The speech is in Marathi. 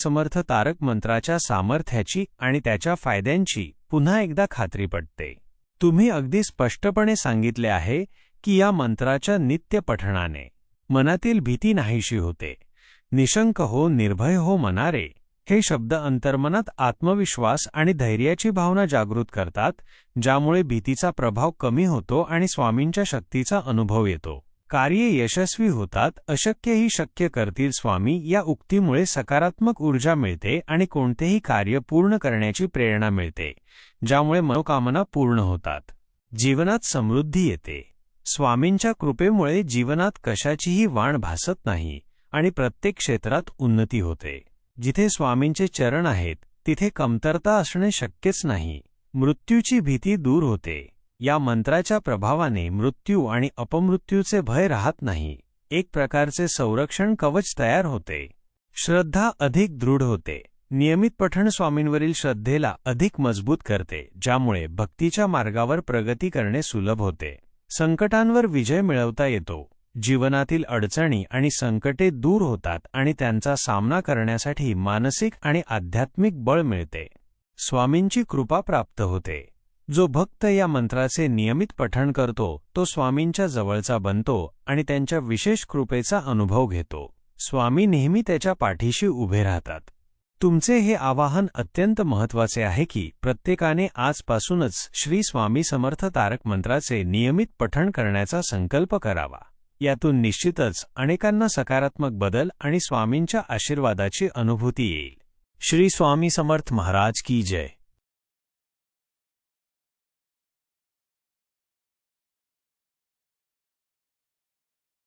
समर्थ तारक मंत्राच्या सामर्थ्याची आणि त्याच्या फायद्यांची पुन्हा एकदा खात्री पटते। तुम्ही अगदी स्पष्टपणे सांगितले आहे की या मंत्राच्या नित्य पठणाने मनातील भीती नाहीशी होते। निशंक हो, निर्भय हो मनारे हे शब्द अंतर्मनात आत्मविश्वास आणि धैर्याची भावना जागृत करतात, ज्यामुळे भीतीचा प्रभाव कमी होतो आणि स्वामींच्या शक्तीचा अनुभव येतो। कार्ये यशस्वी होतात, अशक्यही शक्य करतील स्वामी या उक्तीमुळे सकारात्मक ऊर्जा मिळते आणि कोणतेही कार्य पूर्ण करण्याची प्रेरणा मिळते, ज्यामुळे मनोकामना पूर्ण होतात। जीवनात समृद्धी येते। स्वामींच्या कृपेमुळे जीवनात कशाचीही वाण भासत नाही आणि प्रत्येक क्षेत्रात उन्नती होते। जिथे स्वामींचे चरण आहेत तिथे कमतरता असणे शक्यच नाही। मृत्यूची भीती दूर होते। या मंत्राच्या प्रभावाने मृत्यू आणि अपमृत्यूचे भय राहत नाही। एक प्रकारचे संरक्षण कवच तयार होते। श्रद्धा अधिक दृढ होते। नियमित पठण स्वामींवरील श्रद्धेला अधिक मजबूत करते, ज्यामुळे भक्तीच्या मार्गावर प्रगती करणे सुलभ होते। संकटांवर विजय मिळवता येतो। जीवनातील अडचणी आणि संकटे दूर होतात आणि त्यांचा सामना करण्यासाठी मानसिक आणि आध्यात्मिक बळ मिळते। स्वामींची कृपा प्राप्त होते। जो भक्त या मंत्राचे नियमित पठण करतो तो स्वामींच्या जवळचा बनतो आणि त्यांच्या विशेष कृपेचा अनुभव घेतो। स्वामी नेहमी त्याच्या पाठीशी उभे राहतात। तुमचे हे आवाहन अत्यंत महत्त्वाचे आहे की प्रत्येकाने आजपासूनच श्री स्वामी समर्थ तारक मंत्राचे नियमित पठण करण्याचा संकल्प करावा। यातून निश्चितच अनेकांना सकारात्मक बदल आणि स्वामींच्या आशीर्वादाची अनुभूती येईल। श्री स्वामी समर्थ महाराज की जय।